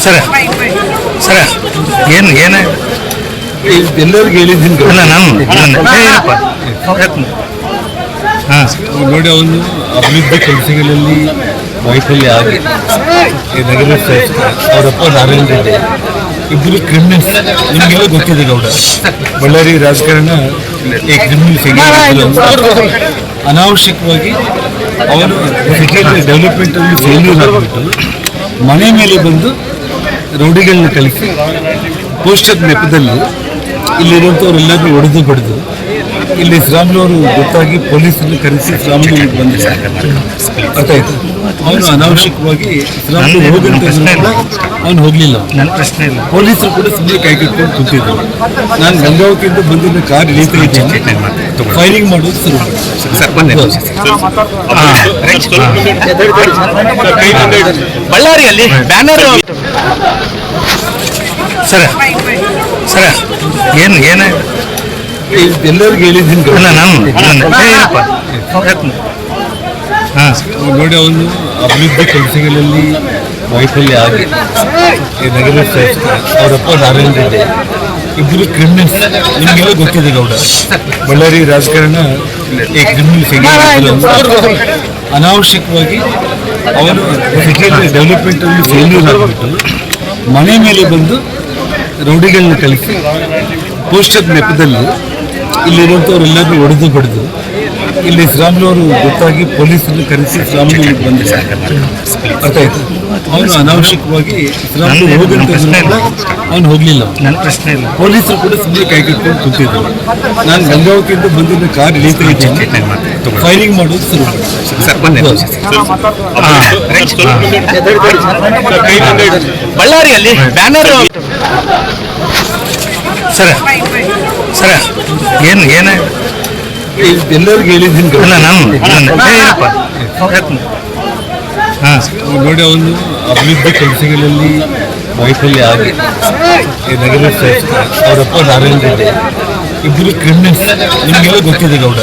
ಸರ ಸರ ಏನು ಏನ ಎಲ್ಲರಿಗೂ ಹೇಳಿದ್ದೀನಿ ಅಲ್ಲ ನಾನು ಹಾಂ ನೋಡಿ, ಅವನು ಅಭಿವೃದ್ಧಿ ಕೆಲಸಗಳಲ್ಲಿ ವೈಫಲ್ಯ ಆಗಿ ನಗರ ಅವರಪ್ಪ ನಾರಾಯಣ ರೆಡ್ಡಿ ಇಬ್ಬರು ಕ್ರಿಮಿನಲ್ಸ್. ನಿಮಗೆಲ್ಲ ಗೊತ್ತಿದೆ ಗೌಡ, ಬಳ್ಳಾರಿ ರಾಜಕಾರಣ ಈ ಕ್ರಿಮಿನಲ್ಸ್ ಅನಾವಶ್ಯಕವಾಗಿ ಅವರು ಸಿಟಿ ಡೆವಲಪ್ಮೆಂಟ್ ಅಲ್ಲಿ ಫೇಲ್ಯೂರ್ ಆಗಿಬಿಟ್ಟು ಮನೆ ಮೇಲೆ ಬಂದು ರೌಡಿಗಳನ್ನ ಕಳಿಸಿ ಪೋಸ್ಟರ್ ನೆಪದಲ್ಲಿ ಇಲ್ಲಿರುವಂಥವ್ರೆಲ್ಲರೂ ಹೊಡೆದು ಬಡಿದು ಇಲ್ಲಿ ಶ್ರಾಮ್ಲವರು ಗೊತ್ತಾಗಿ ಪೊಲೀಸರನ್ನು ಕರೆಸಿ ಶ್ರಾಮ್ಲು ಬಂದಿದ್ದಾರೆ. ಅರ್ಥ ಆಯ್ತು. ಅವನು ಅನಾವಶ್ಯಕವಾಗಿ ಶ್ರಾಮ್ಲು ಹೋಗಂತ ಅವನು ಹೋಗ್ಲಿಲ್ಲ. ನನ್ನ ಪ್ರಶ್ನೆ ಇಲ್ಲ. ಪೊಲೀಸರು ಕೂಡ ಸುಮ್ಮನೆ ಕೈ ಕಟ್ಕೊಂಡು ಕೂತಿದ್ರು. ನಾನು ಗಂಗಾವತಿಯಿಂದ ಬಂದಿದ್ದ ಕಾರ್ ಇಳಿತಾ ಇದ್ದೇನೆ, ಫೈರಿಂಗ್ ಮಾಡೋದು ಶುರು ಬಳ್ಳಾರಿಯಲ್ಲಿ ಬ್ಯಾನರ್. ಸರ ಸರ ಏನು ಏನ ಎಲ್ಲರಿಗೂ ಹೇಳಿದ್ದೀನಿ ಅಲ್ಲ ನಾನು ಹಾಂ ನೋಡಿ, ಅವನು ಅಭಿವೃದ್ಧಿ ಕೆಲಸಗಳಲ್ಲಿ ವೈಫಲ್ಯ ಆಗಿ ನಗರ ಅವರಪ್ಪ ನಾರಾಯಣ ರೆಡ್ಡಿ ಇಬ್ಬರು ಕ್ರಿಮಿನಲ್ಸ್. ನಿಮಗೆಲ್ಲ ಗೊತ್ತಿದೆ ಗೌಡ, ಬಳ್ಳಾರಿ ರಾಜಕಾರಣ ಈ ಕ್ರಿಮಿನಲ್ಸ್ ಅನಾವಶ್ಯಕವಾಗಿ ಅವರು ಸಿಟಿ ಡೆವಲಪ್ಮೆಂಟ್ ಅಲ್ಲಿ ಫೇಲ್ಯೂರ್ ಆಗಿಬಿಟ್ಟು ಮನೆ ಮೇಲೆ ಬಂದು ರೌಡಿಗಳನ್ನ ಕಳಿಸಿ ಪೋಸ್ಟರ್ ನೆಪದಲ್ಲಿ ಇಲ್ಲಿರುವಂಥವ್ರೆಲ್ಲರೂ ಹೊಡೆದು ಬಡಿದು ಇಲ್ಲಿ ಶ್ರಾಮ್ಲವರು ಗೊತ್ತಾಗಿ ಪೊಲೀಸರನ್ನು ಕರೆಸಿ ಶ್ರಾಮ್ಲು ಬಂದಿದ್ದಾರೆ. ಅರ್ಥ ಆಯ್ತು. ಅವನು ಅನಾವಶ್ಯಕವಾಗಿ ಶ್ರಾಮ್ಲು ಹೋಗಂತ ಅವನು ಹೋಗ್ಲಿಲ್ಲ. ನನ್ನ ಪ್ರಶ್ನೆ ಇಲ್ಲ. ಪೊಲೀಸರು ಕೂಡ ಸುಮ್ಮನೆ ಕೈ ಕಟ್ಕೊಂಡು ಕೂತಿದ್ರು. ನಾನು ಗಂಗಾವತಿಯಿಂದ ಬಂದಿದ್ದ ಕಾರ್ ಇಳಿತಾ ಇದ್ದೇನೆ, ಫೈರಿಂಗ್ ಮಾಡೋದು ಶುರು ಬಳ್ಳಾರಿಯಲ್ಲಿ ಬ್ಯಾನರ್. ಸರ ಸರ ಏನು ಏನ ಎಲ್ಲರಿಗೂ ಹೇಳಿದ್ದೀನಿ ಅಲ್ಲ ನಾನು ಹಾಂ ನೋಡಿ, ಅವನು ಅಭಿವೃದ್ಧಿ ಕೆಲಸಗಳಲ್ಲಿ ವೈಫಲ್ಯ ಆಗಿ ನಗರ ಅವರಪ್ಪ ನಾರಾಯಣ ರೆಡ್ಡಿ ಇಬ್ಬರು ಕ್ರಿಮಿನಲ್ಸ್. ನಿಮಗೆಲ್ಲ ಗೊತ್ತಿದೆ ಗೌಡ,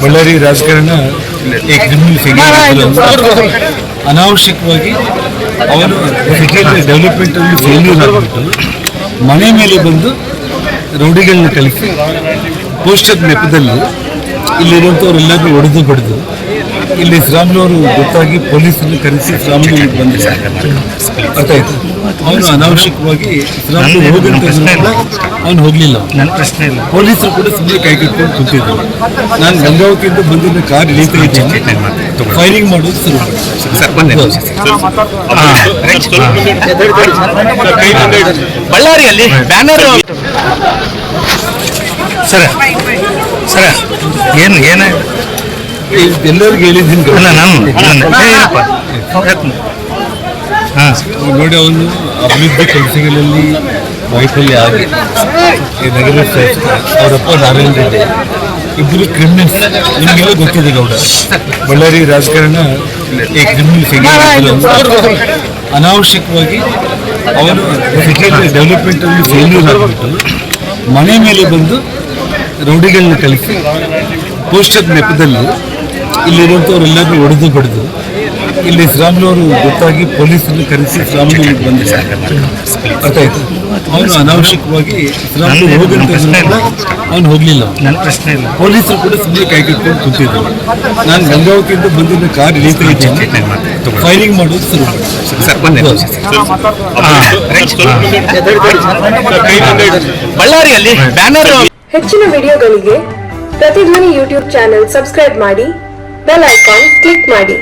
ಬಳ್ಳಾರಿ ರಾಜಕಾರಣ ಈ ಕ್ರಿಮಿನಲ್ಸ್ ಅನಾವಶ್ಯಕವಾಗಿ ಅವರು ಸಿಟಿ ಡೆವಲಪ್ಮೆಂಟ್ ಅಲ್ಲಿ ಫೇಲ್ಯೂರ್ ಆಗಿಬಿಟ್ಟು ಮನೆ ಮೇಲೆ ಬಂದು ರೌಡಿಗಳನ್ನ ಕಳಿಸಿ ಪೋಸ್ಟರ್ ನೆಪದಲ್ಲಿ ಇಲ್ಲಿರುವಂಥವ್ರೆಲ್ಲರೂ ಹೊಡೆದು ಬಡಿದು ಇಲ್ಲಿ ಶ್ರಾಮ್ಲವರು ಗೊತ್ತಾಗಿ ಪೊಲೀಸರನ್ನು ಕರೆಸಿ ಶ್ರಾಮ್ಲು ಬಂದಿದ್ದಾರೆ. ಅರ್ಥ ಆಯ್ತು. ಅವನು ಅನಾವಶ್ಯಕವಾಗಿ ಶ್ರಾಮ್ಲು ಹೋಗಂತ ಅವನು ಹೋಗ್ಲಿಲ್ಲ. ನನ್ನ ಪ್ರಶ್ನೆ ಇಲ್ಲ. ಪೊಲೀಸರು ಕೂಡ ಸುಮ್ಮನೆ ಕೈ ಕಟ್ಕೊಂಡು ಕೂತಿದ್ರು. ನಾನು ಗಂಗಾವತಿಯಿಂದ ಬಂದಿದ್ದ ಕಾರ್ ಇಳಿತಾ ಇದ್ದೇನೆ, ಫೈರಿಂಗ್ ಮಾಡೋದು ಶುರು ಬಳ್ಳಾರಿಯಲ್ಲಿ ಬ್ಯಾನರ್. ಸರ ಸರ ಏನು ಏನ ಎಲ್ಲರಿಗೂ ಹೇಳಿದ್ದೀನಿ ಅಲ್ಲ ನಾನು ಹಾಂ ನೋಡಿ, ಅವನು ಅಭಿವೃದ್ಧಿ ಕೆಲಸಗಳಲ್ಲಿ ವೈಫಲ್ಯ ಆಗಿ ನಗರ ಅವರಪ್ಪ ನಾರಾಯಣ ರೆಡ್ಡಿ ಇಬ್ಬರು ಕ್ರಿಮಿನಲ್ಸ್. ನಿಮಗೆಲ್ಲ ಗೊತ್ತಿದೆ ಗೌಡ, ಬಳ್ಳಾರಿ ರಾಜಕಾರಣ ಈ ಕ್ರಿಮಿನಲ್ಸ್ ಅನಾವಶ್ಯಕವಾಗಿ ಅವರು ಸಿಟಿ ಡೆವಲಪ್ಮೆಂಟ್ ಅಲ್ಲಿ ಫೇಲ್ಯೂರ್ ಆಗಿಬಿಟ್ಟು ಮನೆ ಮೇಲೆ ಬಂದು ರೌಡಿಗಳನ್ನ ಕಳಿಸಿ ಪೋಸ್ಟರ್ ನೆಪದಲ್ಲಿ ಇಲ್ಲಿರುವಂಥವ್ರೆಲ್ಲರೂ ಹೊಡೆದು ಬಡಿದು ಇಲ್ಲಿ ಶ್ರಾಮ್ಲವರು ಗೊತ್ತಾಗಿ ಪೊಲೀಸರನ್ನು ಕರೆಸಿ ಶ್ರಾಮ್ಲು ಬಂದಿದ್ದಾರೆ. ಅರ್ಥ ಆಯ್ತು. ಅವನು ಅನಾವಶ್ಯಕವಾಗಿ ಶ್ರಾಮ್ಲು ಹೋಗಂತ ಅವನು ಹೋಗ್ಲಿಲ್ಲ. ನನ್ನ ಪ್ರಶ್ನೆ ಇಲ್ಲ. ಪೊಲೀಸರು ಕೂಡ ಸುಮ್ಮನೆ ಕೈ ಕಟ್ಕೊಂಡು ಕೂತಿದ್ರು. ನಾನು ಗಂಗಾವತಿಯಿಂದ ಬಂದಿದ್ದ ಕಾರ್ ಇಳಿತಾ ಇದ್ದೇನೆ, ಫೈರಿಂಗ್ ಮಾಡೋದು ಶುರು ಬಳ್ಳಾರಿಯಲ್ಲಿ ಬ್ಯಾನರ್. ಹೆಚ್ಚಿನ ವಿಡಿಯೋಗಳಿಗೆ ಪ್ರತಿಧ್ವನಿ ಯೂಟ್ಯೂಬ್ ಚಾನೆಲ್ ಸಬ್ಸ್ಕ್ರೈಬ್ ಮಾಡಿ, ಬೆಲ್ ಐಕಾನ್ ಕ್ಲಿಕ್ ಮಾಡಿ.